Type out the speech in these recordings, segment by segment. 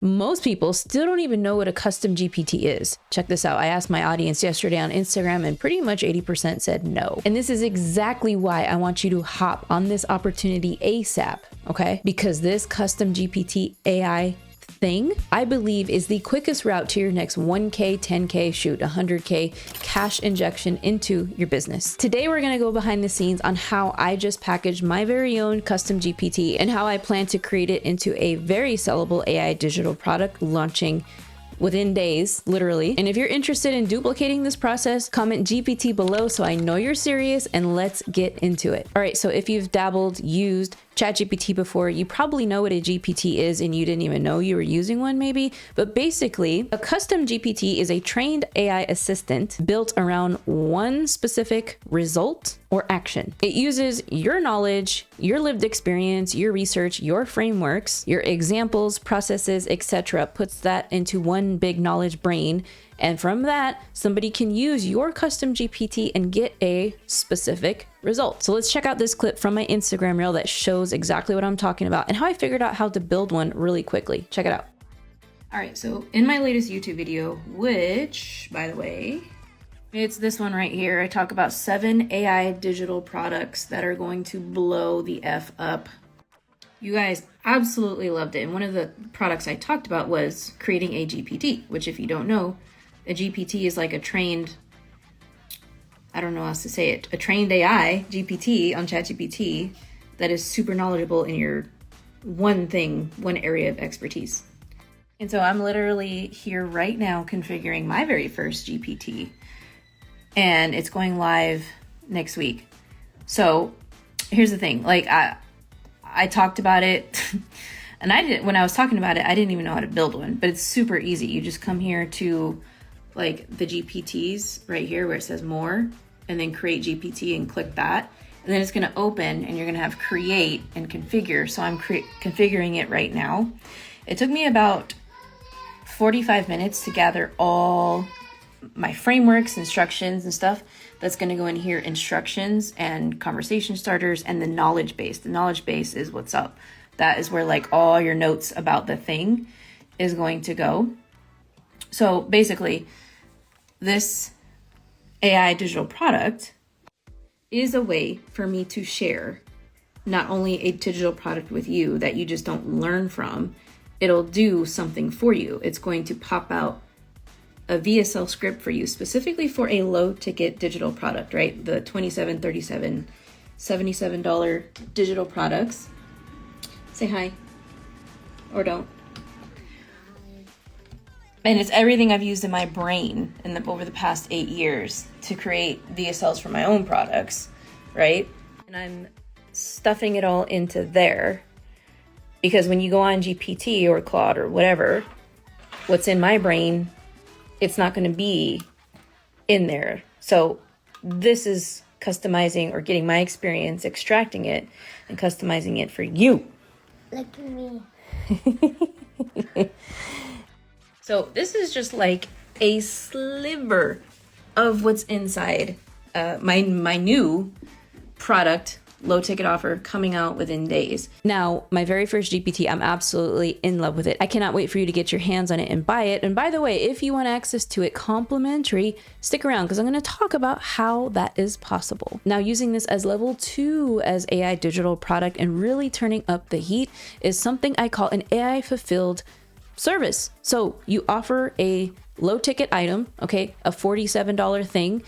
Most people still don't even know what a custom GPT is. Check this out. I asked my audience yesterday on Instagram and pretty much 80% said no. And this is exactly why I want you to hop on this opportunity ASAP, okay? Because this custom GPT AI thing, I believe, is the quickest route to your next 1K, 10K, shoot, 100K cash injection into your business. Today, we're going to go behind the scenes on how I just packaged my very own custom GPT and how I plan to create it into a very sellable AI digital product launching within days, literally. And if you're interested in duplicating this process, comment GPT below so I know you're serious, and let's get into it. All right, so if you've dabbled, used ChatGPT before, you probably know what a GPT is and you didn't even know you were using one maybe. But basically, a custom GPT is a trained AI assistant built around one specific result or action. It uses your knowledge, your lived experience, your research, your frameworks, your examples, processes, etc., puts that into one big knowledge brain. And from that, somebody can use your custom GPT and get a specific result. So let's check out this clip from my Instagram reel that shows exactly what I'm talking about and how I figured out how to build one really quickly. Check it out. All right, so in my latest YouTube video, which, by the way, it's this one right here, I talk about 7 AI digital products that are going to blow the F up. You guys absolutely loved it. And one of the products I talked about was creating a GPT, which, if you don't know, a GPT is like a trained, I don't know how else to say it, a trained AI GPT on ChatGPT that is super knowledgeable in your one area of expertise. And so I'm literally here right now configuring my very first GPT, and it's going live next week. So here's the thing, like I talked about it and when I was talking about it, I didn't even know how to build one, but it's super easy. You just come here to like the GPTs right here where it says more, and then create GPT and click that. And then it's going to open and you're going to have create and configure. So I'm configuring it right now. It took me about 45 minutes to gather all my frameworks, instructions and stuff. That's going to go in here, instructions and conversation starters and the knowledge base. The knowledge base is what's up. That is where like all your notes about the thing is going to go. So basically, this AI digital product is a way for me to share not only a digital product with you that you just don't learn from, it'll do something for you. It's going to pop out a VSL script for you, specifically for a low ticket digital product, right? The $27, $37, $77 digital products. Say hi, or don't. And it's everything I've used in my brain over the past 8 years to create VSLs for my own products, right? And I'm stuffing it all into there because when you go on GPT or Claude or whatever, what's in my brain, it's not going to be in there. So this is customizing or getting my experience, extracting it and customizing it for you. Look at me. So this is just like a sliver of what's inside my new product, low ticket offer, coming out within days. Now, my very first GPT, I'm absolutely in love with it. I cannot wait for you to get your hands on it and buy it. And by the way, if you want access to it complimentary, stick around because I'm going to talk about how that is possible. Now, using this as level 2 as AI digital product and really turning up the heat is something I call an AI fulfilled service. So you offer a low ticket item, okay, a $47 thing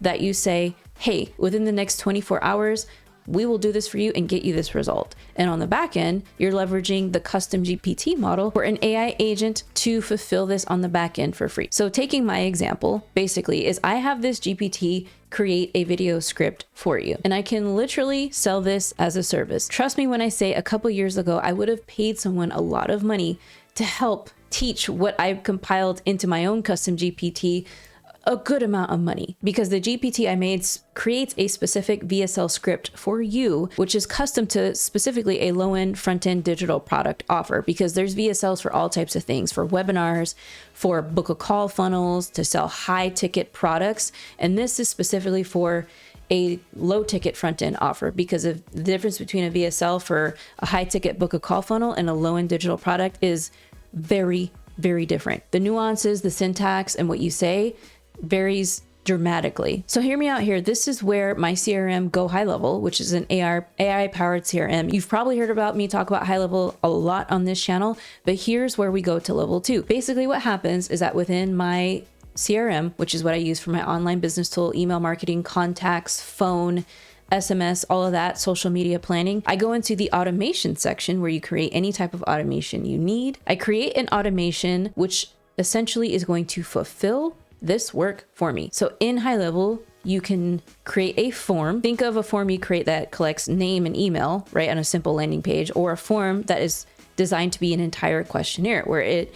that you say, hey, within the next 24 hours, we will do this for you and get you this result. And on the back end, you're leveraging the custom GPT model for an AI agent to fulfill this on the back end for free. So taking my example, basically, is I have this GPT create a video script for you, and I can literally sell this as a service. Trust me when I say a couple years ago, I would have paid someone a lot of money to help teach what I've compiled into my own custom GPT, a good amount of money, because the GPT I made creates a specific VSL script for you, which is custom to specifically a low-end front-end digital product offer, because there's VSLs for all types of things, for webinars, for book a call funnels, to sell high-ticket products. And this is specifically for a low ticket front end offer, because of the difference between a VSL for a high ticket book a call funnel and a low end digital product is very, very different. The nuances, the syntax, and what you say varies dramatically. So hear me out here. This is where my CRM GoHighLevel, which is an AI powered CRM. You've probably heard about me talk about HighLevel a lot on this channel, but here's where we go to level 2. Basically what happens is that within my CRM, which is what I use for my online business tool, email marketing, contacts, phone, SMS, all of that, social media planning, I go into the automation section where you create any type of automation you need. I create an automation which essentially is going to fulfill this work for me. So in HighLevel, you can create a form. Think of a form you create that collects name and email, right, on a simple landing page, or a form that is designed to be an entire questionnaire where it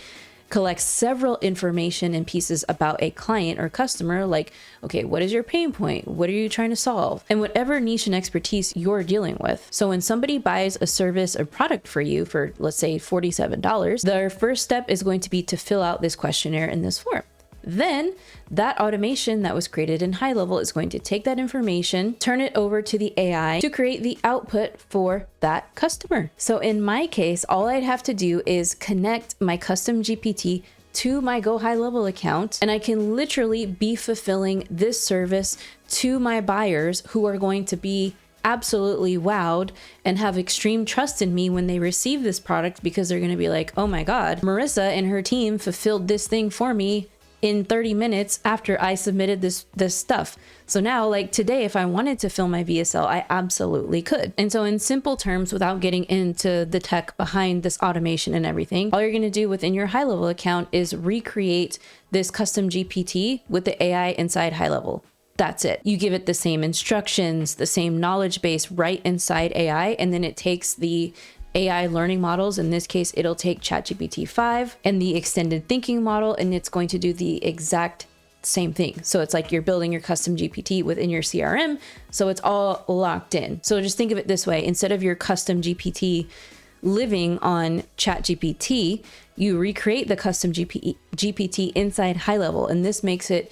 collects several information and pieces about a client or customer, like, okay, what is your pain point? What are you trying to solve? And whatever niche and expertise you're dealing with. So when somebody buys a service or product for you for, let's say, $47, their first step is going to be to fill out this questionnaire in this form. Then that automation that was created in HighLevel is going to take that information, turn it over to the AI to create the output for that customer. So in my case, all I'd have to do is connect my custom GPT to my GoHighLevel account, and I can literally be fulfilling this service to my buyers who are going to be absolutely wowed and have extreme trust in me when they receive this product, because they're going to be like, oh my God, Marissa and her team fulfilled this thing for me in 30 minutes after I submitted this stuff. So now, like today, if I wanted to fill my VSL, I absolutely could. And so in simple terms, without getting into the tech behind this automation and everything, all you're gonna do within your HighLevel account is recreate this custom GPT with the AI inside HighLevel. That's it. You give it the same instructions, the same knowledge base right inside AI, and then it takes the AI learning models. In this case, it'll take ChatGPT 5 and the extended thinking model, and it's going to do the exact same thing. So it's like you're building your custom GPT within your CRM. So it's all locked in. So just think of it this way. Instead of your custom GPT living on ChatGPT, you recreate the custom GPT inside HighLevel. And this makes it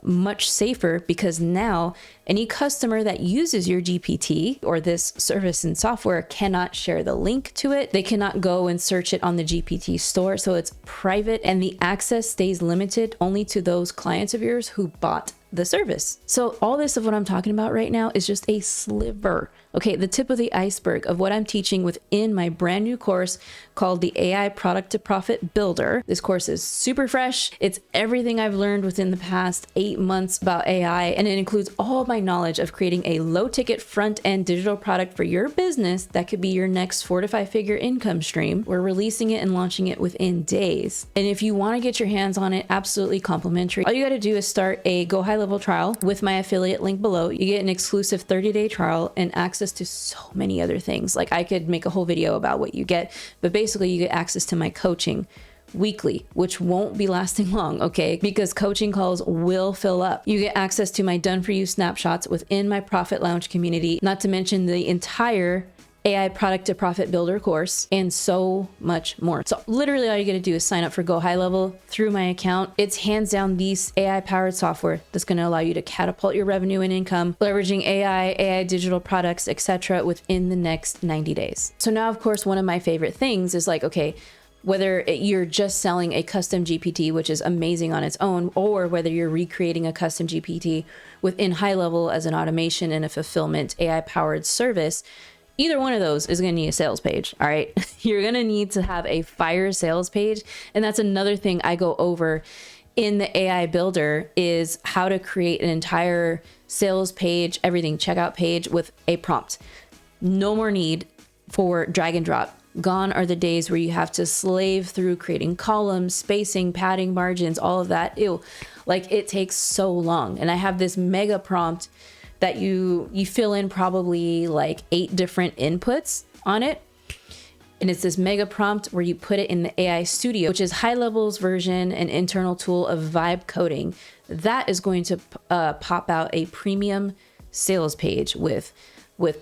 much safer, because now any customer that uses your GPT or this service and software cannot share the link to it. They cannot go and search it on the GPT store. So it's private, and the access stays limited only to those clients of yours who bought the service. So all this of what I'm talking about right now is just a sliver, okay, the tip of the iceberg of what I'm teaching within my brand new course called the AI Product to Profit Builder. This course is super fresh. It's everything I've learned within the past 8 months about AI, and it includes all my knowledge of creating a low ticket front end digital product for your business that could be your next 4 to 5 figure income stream. We're releasing it and launching it within days. And if you want to get your hands on it, absolutely complimentary. All you got to do is start a GoHighLevel trial with my affiliate link below. You get an exclusive 30-day trial and access to so many other things. Like, I could make a whole video about what you get, but basically you get access to my coaching weekly, which won't be lasting long, okay? Because coaching calls will fill up. You get access to my done for you snapshots within my Profit Lounge community, not to mention the entire AI Product to Profit Builder course, and so much more. So literally all you gotta do is sign up for GoHighLevel through my account. It's hands down the AI powered software that's gonna allow you to catapult your revenue and income, leveraging AI digital products, etc. within the next 90 days. So now, of course, one of my favorite things is like, okay, whether you're just selling a custom GPT, which is amazing on its own, or whether you're recreating a custom GPT within HighLevel as an automation and a fulfillment AI powered service, either one of those is going to need a sales page. All right. You're going to need to have a fire sales page. And that's another thing I go over in the AI builder, is how to create an entire sales page, everything checkout page with a prompt. No more need for drag and drop. Gone are the days where you have to slave through creating columns, spacing, padding, margins, all of that. Ew, like it takes so long. And I have this mega prompt that you fill in probably like 8 different inputs on it. And it's this mega prompt where you put it in the AI Studio, which is HighLevel's version and internal tool of vibe coding. That is going to pop out a premium sales page with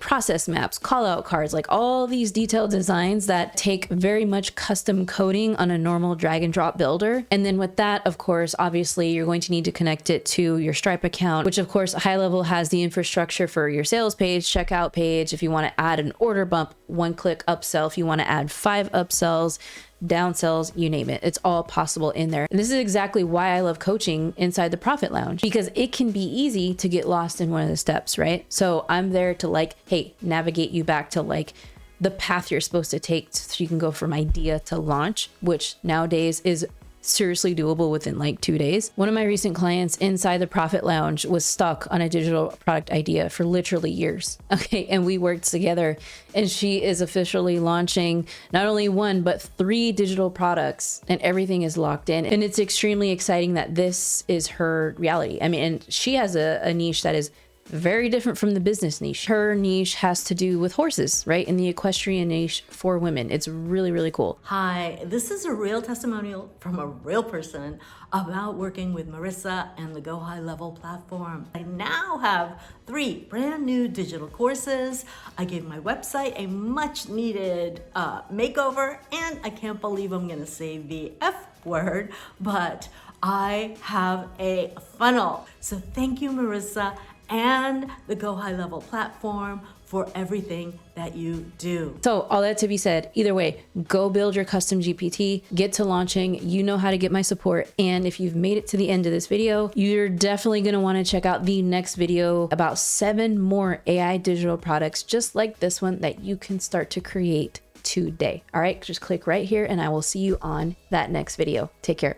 process maps, call out cards, like all these detailed designs that take very much custom coding on a normal drag and drop builder. And then with that, of course, obviously you're going to need to connect it to your Stripe account, which of course HighLevel has the infrastructure for your sales page, checkout page. If you want to add an order bump, one-click upsell. If you want to add 5 upsells, downsells, you name it, it's all possible in there. And this is exactly why I love coaching inside the Profit Lounge, because it can be easy to get lost in one of the steps, right? So I'm there to like, hey, navigate you back to like the path you're supposed to take so you can go from idea to launch, which nowadays is seriously doable within like 2 days. One of my recent clients inside the Profit Lounge was stuck on a digital product idea for literally years. Okay. And we worked together, and she is officially launching not only 1, but 3 digital products, and everything is locked in. And it's extremely exciting that this is her reality. I mean, and she has a niche that is very different from the business niche. Her niche has to do with horses, right? In the equestrian niche for women. It's really, really cool. Hi, this is a real testimonial from a real person about working with Marissa and the GoHighLevel platform. I now have 3 brand new digital courses. I gave my website a much needed makeover, and I can't believe I'm gonna say the F word, but I have a funnel. So thank you, Marissa, and the GoHighLevel platform for everything that you do. So all that to be said, either way, go build your custom GPT, get to launching. You know how to get my support. And if you've made it to the end of this video, you're definitely going to want to check out the next video about 7 more AI digital products just like this one that you can start to create today. All right, just click right here and I will see you on that next video. Take care.